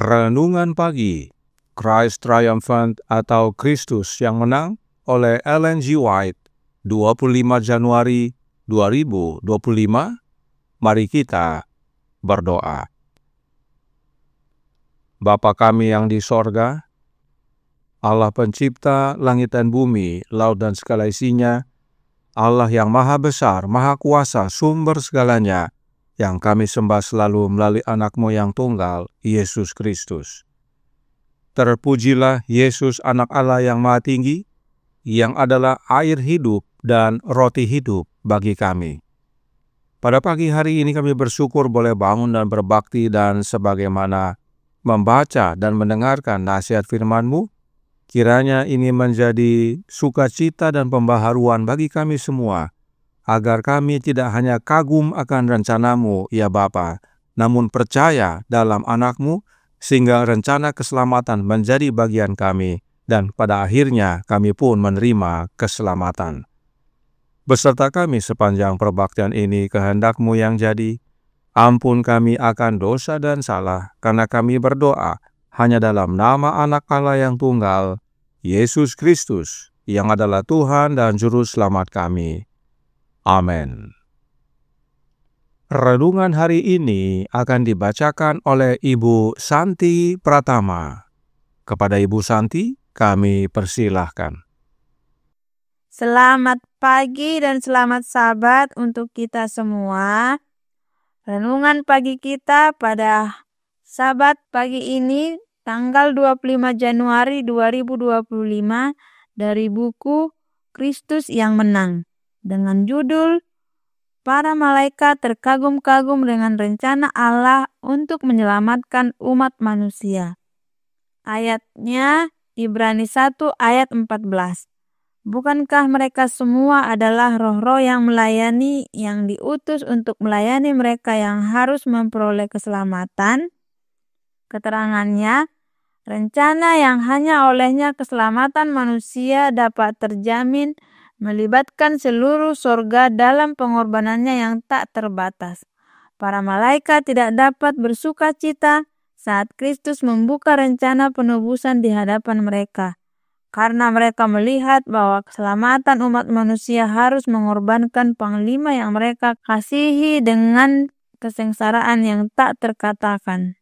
Renungan Pagi, Christ Triumphant atau Kristus yang Menang oleh Ellen G. White, 25 Januari 2025. Mari kita berdoa. Bapa kami yang di sorga, Allah pencipta langit dan bumi, laut dan segala isinya, Allah yang maha besar, maha kuasa, sumber segalanya, yang kami sembah selalu melalui anak-Mu yang tunggal, Yesus Kristus. Terpujilah Yesus anak Allah yang maha tinggi, yang adalah air hidup dan roti hidup bagi kami. Pada pagi hari ini kami bersyukur boleh bangun dan berbakti, dan sebagaimana membaca dan mendengarkan nasihat firman-Mu, kiranya ini menjadi sukacita dan pembaharuan bagi kami semua, agar kami tidak hanya kagum akan rencana-Mu, ya Bapa, namun percaya dalam anak-Mu, sehingga rencana keselamatan menjadi bagian kami, dan pada akhirnya kami pun menerima keselamatan. Beserta kami sepanjang perbaktian ini, kehendak-Mu yang jadi. Ampun kami akan dosa dan salah, karena kami berdoa hanya dalam nama anak Allah yang tunggal, Yesus Kristus, yang adalah Tuhan dan Juru Selamat kami. Amin. Renungan hari ini akan dibacakan oleh Ibu Santi Pratama. Kepada Ibu Santi, kami persilahkan. Selamat pagi dan selamat Sabat untuk kita semua. Renungan pagi kita pada Sabat pagi ini, tanggal 25 Januari 2025, dari buku Kristus yang Menang, dengan judul Para Malaikat Terkagum-kagum dengan Rencana Allah untuk Menyelamatkan Umat Manusia. Ayatnya Ibrani 1 ayat 14. Bukankah mereka semua adalah roh-roh yang melayani, yang diutus untuk melayani mereka yang harus memperoleh keselamatan? Keterangannya, rencana yang hanya olehnya keselamatan manusia dapat terjamin, melibatkan seluruh sorga dalam pengorbanannya yang tak terbatas. Para malaikat tidak dapat bersuka cita saat Kristus membuka rencana penebusan di hadapan mereka, karena mereka melihat bahwa keselamatan umat manusia harus mengorbankan panglima yang mereka kasihi dengan kesengsaraan yang tak terkatakan.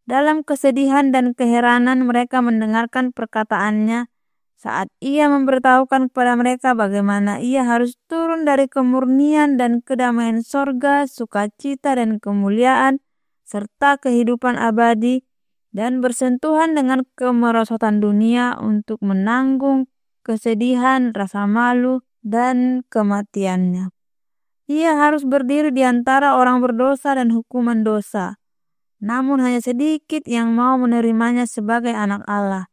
Dalam kesedihan dan keheranan mereka mendengarkan perkataannya saat ia memberitahukan kepada mereka bagaimana ia harus turun dari kemurnian dan kedamaian sorga, sukacita dan kemuliaan, serta kehidupan abadi, dan bersentuhan dengan kemerosotan dunia untuk menanggung kesedihan, rasa malu, dan kematiannya. Ia harus berdiri di antara orang berdosa dan hukuman dosa, namun hanya sedikit yang mau menerimanya sebagai anak Allah.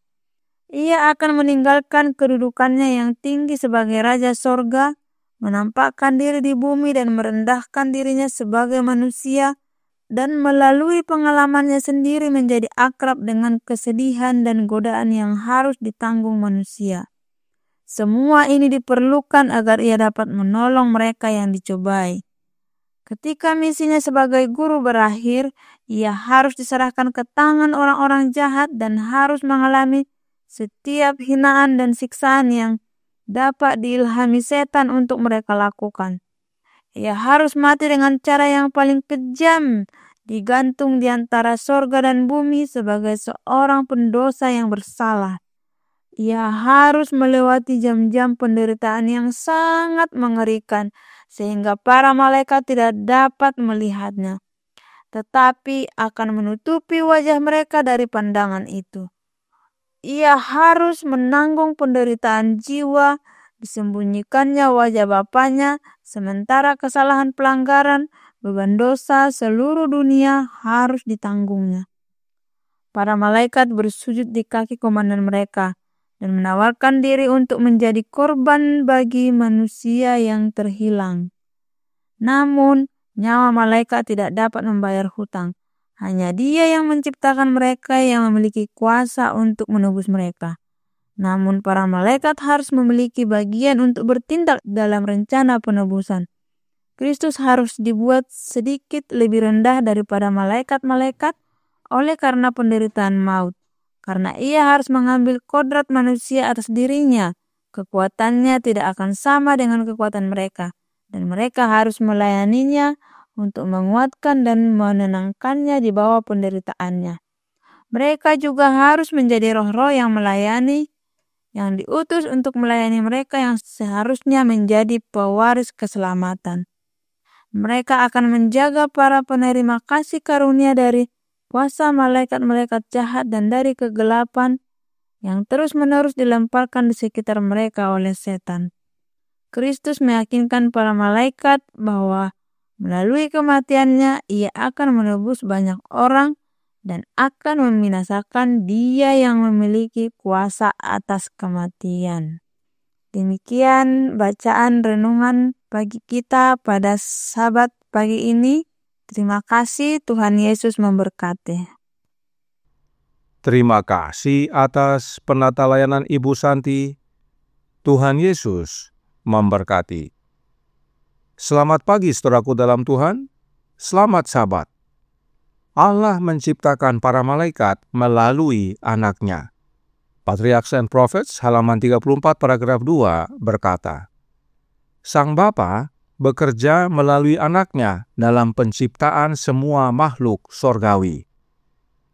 Ia akan meninggalkan kedudukannya yang tinggi sebagai Raja Sorga, menampakkan diri di bumi dan merendahkan dirinya sebagai manusia, dan melalui pengalamannya sendiri menjadi akrab dengan kesedihan dan godaan yang harus ditanggung manusia. Semua ini diperlukan agar ia dapat menolong mereka yang dicobai. Ketika misinya sebagai guru berakhir, ia harus diserahkan ke tangan orang-orang jahat dan harus mengalami setiap hinaan dan siksaan yang dapat diilhami setan untuk mereka lakukan. Ia harus mati dengan cara yang paling kejam, digantung di antara sorga dan bumi sebagai seorang pendosa yang bersalah. Ia harus melewati jam-jam penderitaan yang sangat mengerikan, sehingga para malaikat tidak dapat melihatnya, tetapi akan menutupi wajah mereka dari pandangan itu. Ia harus menanggung penderitaan jiwa, disembunyikannya wajah Bapanya, sementara kesalahan pelanggaran, beban dosa seluruh dunia harus ditanggungnya. Para malaikat bersujud di kaki komandan mereka dan menawarkan diri untuk menjadi korban bagi manusia yang terhilang. Namun, nyawa malaikat tidak dapat membayar hutang. Hanya Dia yang menciptakan mereka yang memiliki kuasa untuk menebus mereka. Namun para malaikat harus memiliki bagian untuk bertindak dalam rencana penebusan. Kristus harus dibuat sedikit lebih rendah daripada malaikat-malaikat oleh karena penderitaan maut, karena ia harus mengambil kodrat manusia atas dirinya. Kekuatannya tidak akan sama dengan kekuatan mereka, dan mereka harus melayaninya untuk menguatkan dan menenangkannya di bawah penderitaannya. Mereka juga harus menjadi roh-roh yang melayani, yang diutus untuk melayani mereka yang seharusnya menjadi pewaris keselamatan. Mereka akan menjaga para penerima kasih karunia dari kuasa malaikat-malaikat jahat dan dari kegelapan yang terus-menerus dilemparkan di sekitar mereka oleh setan. Kristus meyakinkan para malaikat bahwa melalui kematiannya ia akan menebus banyak orang dan akan membinasakan dia yang memiliki kuasa atas kematian. Demikian bacaan renungan bagi kita pada Sabat pagi ini. Terima kasih, Tuhan Yesus memberkati. Terima kasih atas penata layanan Ibu Santi. Tuhan Yesus memberkati. Selamat pagi saudaraku dalam Tuhan. Selamat Sabat. Allah menciptakan para malaikat melalui anaknya. Patriarchs and Prophets halaman 34 paragraf 2 berkata, Sang Bapa bekerja melalui anaknya dalam penciptaan semua makhluk sorgawi.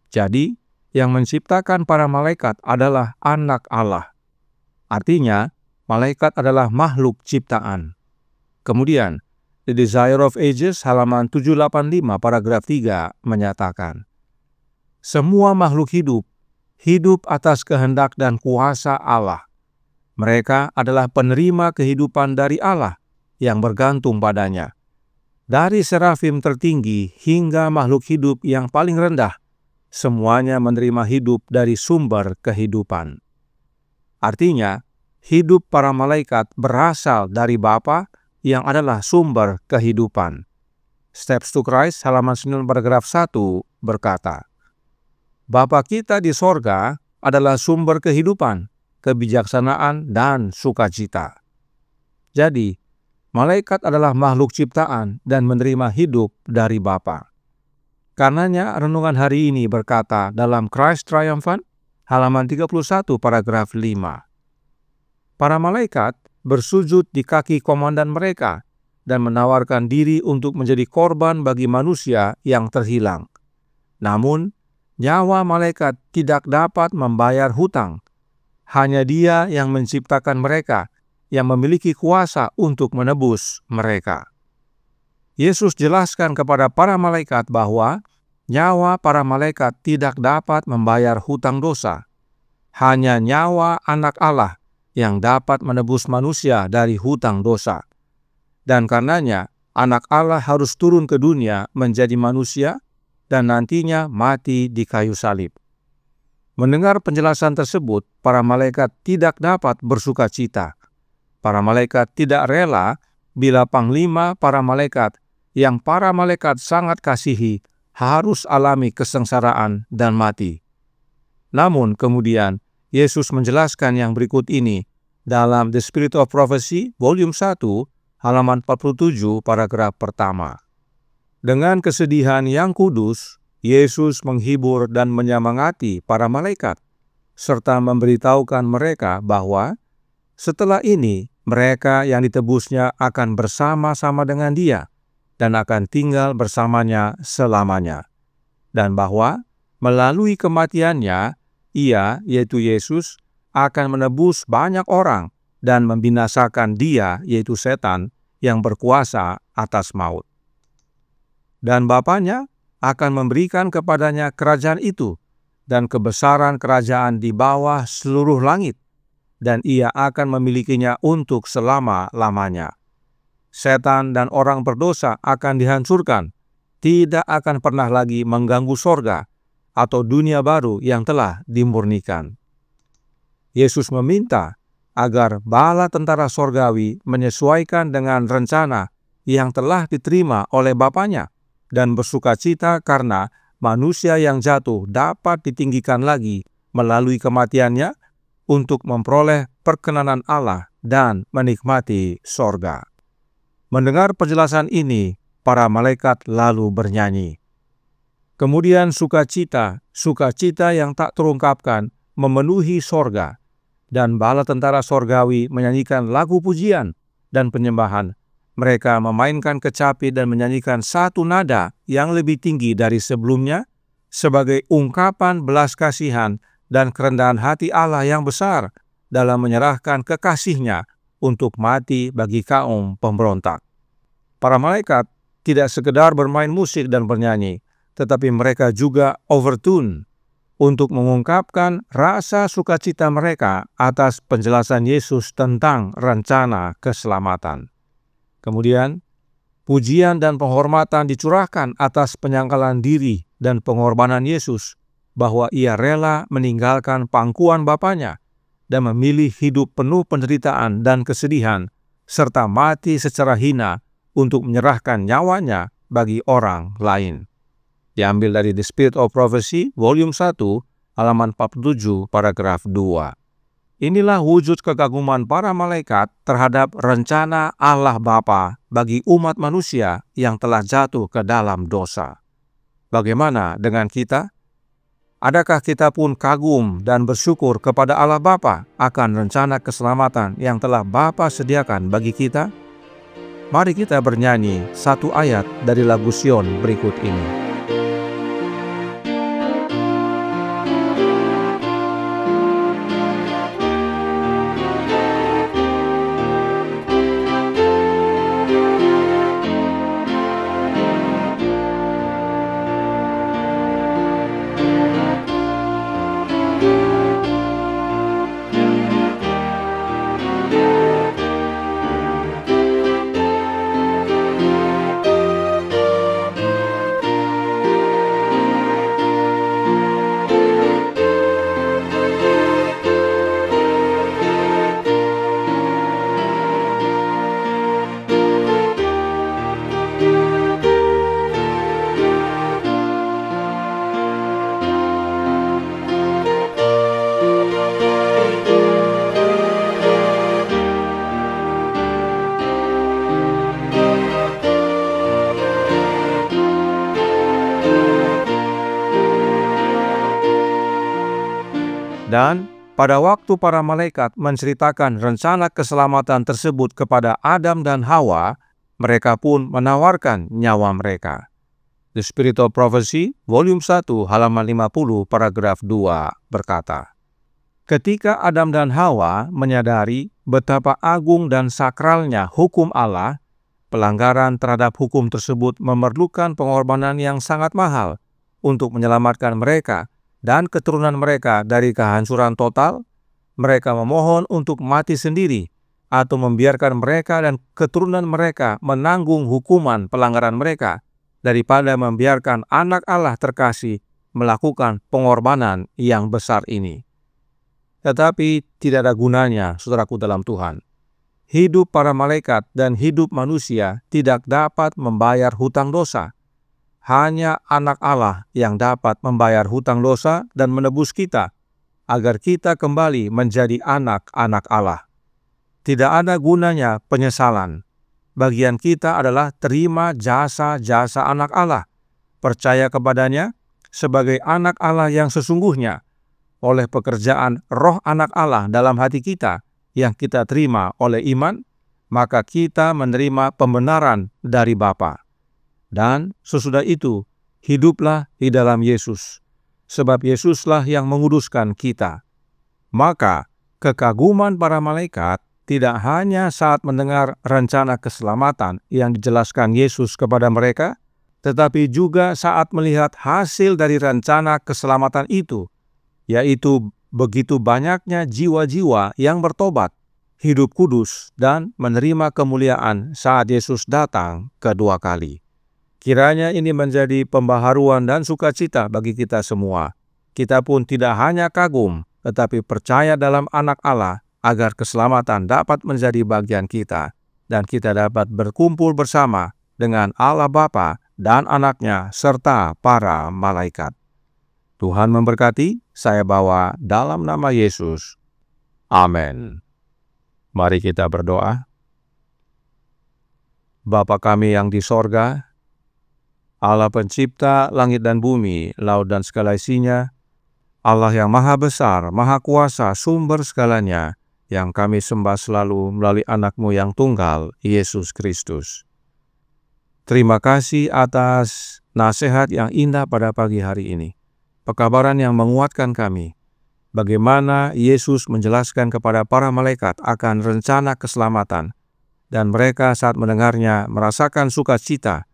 Jadi, yang menciptakan para malaikat adalah anak Allah. Artinya, malaikat adalah makhluk ciptaan. Kemudian, The Desire of Ages halaman 785 paragraf 3 menyatakan, semua makhluk hidup atas kehendak dan kuasa Allah. Mereka adalah penerima kehidupan dari Allah yang bergantung padanya. Dari serafim tertinggi hingga makhluk hidup yang paling rendah, semuanya menerima hidup dari sumber kehidupan. Artinya, hidup para malaikat berasal dari Bapa yang adalah sumber kehidupan. Steps to Christ halaman 9 paragraf 1 berkata, Bapa kita di sorga adalah sumber kehidupan, kebijaksanaan, dan sukacita. Jadi, malaikat adalah makhluk ciptaan dan menerima hidup dari Bapa. Karenanya renungan hari ini berkata dalam Christ Triumphant, halaman 31 paragraf 5. Para malaikat bersujud di kaki komandan mereka dan menawarkan diri untuk menjadi korban bagi manusia yang terhilang. Namun, nyawa malaikat tidak dapat membayar hutang. Hanya Dia yang menciptakan mereka, yang memiliki kuasa untuk menebus mereka. Yesus jelaskan kepada para malaikat bahwa nyawa para malaikat tidak dapat membayar hutang dosa. Hanya nyawa anak Allah yang dapat menebus manusia dari hutang dosa. Dan karenanya, anak Allah harus turun ke dunia menjadi manusia dan nantinya mati di kayu salib. Mendengar penjelasan tersebut, para malaikat tidak dapat bersuka cita. Para malaikat tidak rela bila panglima para malaikat yang para malaikat sangat kasihi harus alami kesengsaraan dan mati. Namun kemudian, Yesus menjelaskan yang berikut ini dalam The Spirit of Prophecy, volume 1, halaman 47, paragraf pertama. Dengan kesedihan yang kudus, Yesus menghibur dan menyemangati para malaikat, serta memberitahukan mereka bahwa setelah ini mereka yang ditebusnya akan bersama-sama dengan Dia dan akan tinggal bersamanya selamanya. Dan bahwa melalui kematiannya, Ia, yaitu Yesus, akan menebus banyak orang dan membinasakan dia, yaitu setan, yang berkuasa atas maut. Dan Bapanya akan memberikan kepadanya kerajaan itu dan kebesaran kerajaan di bawah seluruh langit, dan ia akan memilikinya untuk selama-lamanya. Setan dan orang berdosa akan dihancurkan, tidak akan pernah lagi mengganggu sorga atau dunia baru yang telah dimurnikan. Yesus meminta agar bala tentara sorgawi menyesuaikan dengan rencana yang telah diterima oleh Bapanya dan bersukacita karena manusia yang jatuh dapat ditinggikan lagi melalui kematiannya untuk memperoleh perkenanan Allah dan menikmati sorga. Mendengar penjelasan ini, para malaikat lalu bernyanyi, Kemudian sukacita yang tak terungkapkan memenuhi sorga, dan bala tentara sorgawi menyanyikan lagu pujian dan penyembahan. Mereka memainkan kecapi dan menyanyikan satu nada yang lebih tinggi dari sebelumnya sebagai ungkapan belas kasihan dan kerendahan hati Allah yang besar dalam menyerahkan kekasihnya untuk mati bagi kaum pemberontak. Para malaikat tidak sekedar bermain musik dan bernyanyi, tetapi mereka juga overtune untuk mengungkapkan rasa sukacita mereka atas penjelasan Yesus tentang rencana keselamatan. Kemudian, pujian dan penghormatan dicurahkan atas penyangkalan diri dan pengorbanan Yesus bahwa ia rela meninggalkan pangkuan Bapanya dan memilih hidup penuh penderitaan dan kesedihan, serta mati secara hina untuk menyerahkan nyawanya bagi orang lain. Diambil dari The Spirit of Prophecy, volume 1, halaman 47, paragraf 2. Inilah wujud kekaguman para malaikat terhadap rencana Allah Bapa bagi umat manusia yang telah jatuh ke dalam dosa. Bagaimana dengan kita? Adakah kita pun kagum dan bersyukur kepada Allah Bapa akan rencana keselamatan yang telah Bapa sediakan bagi kita? Mari kita bernyanyi satu ayat dari lagu Sion berikut ini. Dan pada waktu para malaikat menceritakan rencana keselamatan tersebut kepada Adam dan Hawa, mereka pun menawarkan nyawa mereka. The Spirit of Prophecy, volume 1, halaman 50, paragraf 2 berkata, ketika Adam dan Hawa menyadari betapa agung dan sakralnya hukum Allah, pelanggaran terhadap hukum tersebut memerlukan pengorbanan yang sangat mahal untuk menyelamatkan mereka dan keturunan mereka dari kehancuran total. Mereka memohon untuk mati sendiri atau membiarkan mereka dan keturunan mereka menanggung hukuman pelanggaran mereka daripada membiarkan anak Allah terkasih melakukan pengorbanan yang besar ini. Tetapi tidak ada gunanya, saudaraku dalam Tuhan. Hidup para malaikat dan hidup manusia tidak dapat membayar hutang dosa. Hanya anak Allah yang dapat membayar hutang dosa dan menebus kita, agar kita kembali menjadi anak-anak Allah. Tidak ada gunanya penyesalan. Bagian kita adalah terima jasa-jasa anak Allah, percaya kepadanya sebagai anak Allah yang sesungguhnya, oleh pekerjaan roh anak Allah dalam hati kita yang kita terima oleh iman, maka kita menerima pembenaran dari Bapa. Dan sesudah itu, hiduplah di dalam Yesus, sebab Yesuslah yang menguduskan kita. Maka, kekaguman para malaikat tidak hanya saat mendengar rencana keselamatan yang dijelaskan Yesus kepada mereka, tetapi juga saat melihat hasil dari rencana keselamatan itu, yaitu begitu banyaknya jiwa-jiwa yang bertobat, hidup kudus, dan menerima kemuliaan saat Yesus datang kedua kali. Kiranya ini menjadi pembaharuan dan sukacita bagi kita semua. Kita pun tidak hanya kagum, tetapi percaya dalam anak Allah agar keselamatan dapat menjadi bagian kita, dan kita dapat berkumpul bersama dengan Allah Bapa dan anaknya serta para malaikat. Tuhan memberkati, saya bawa dalam nama Yesus. Amin. Mari kita berdoa. Bapa kami yang di sorga, Allah pencipta langit dan bumi, laut dan segala isinya, Allah yang maha besar, maha kuasa, sumber segalanya, yang kami sembah selalu melalui anak-Mu yang tunggal, Yesus Kristus. Terima kasih atas nasihat yang indah pada pagi hari ini. Pekabaran yang menguatkan kami. Bagaimana Yesus menjelaskan kepada para malaikat akan rencana keselamatan. Dan mereka saat mendengarnya merasakan sukacita,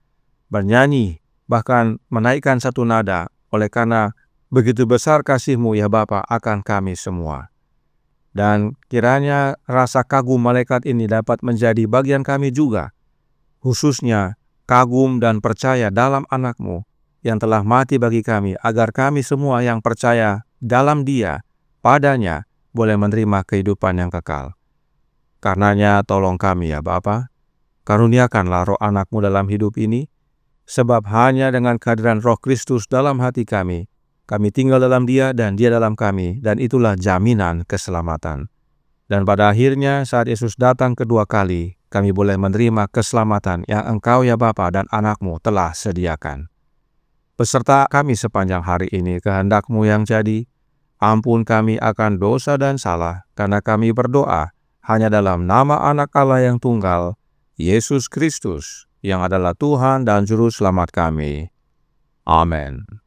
bernyanyi, bahkan menaikkan satu nada, oleh karena begitu besar kasih-Mu ya Bapa akan kami semua. Dan kiranya rasa kagum malaikat ini dapat menjadi bagian kami juga, khususnya kagum dan percaya dalam anak-Mu yang telah mati bagi kami, agar kami semua yang percaya dalam Dia, padanya, boleh menerima kehidupan yang kekal. Karenanya tolong kami ya Bapa, karuniakanlah roh anak-Mu dalam hidup ini, sebab hanya dengan kehadiran Roh Kristus dalam hati kami tinggal dalam Dia dan Dia dalam kami, dan itulah jaminan keselamatan. Dan pada akhirnya saat Yesus datang kedua kali, kami boleh menerima keselamatan yang Engkau ya Bapa dan anak-Mu telah sediakan. Beserta kami sepanjang hari ini, kehendak-Mu yang jadi, ampun kami akan dosa dan salah, karena kami berdoa hanya dalam nama Anak Allah yang tunggal, Yesus Kristus, yang adalah Tuhan dan Juru Selamat kami. Amin.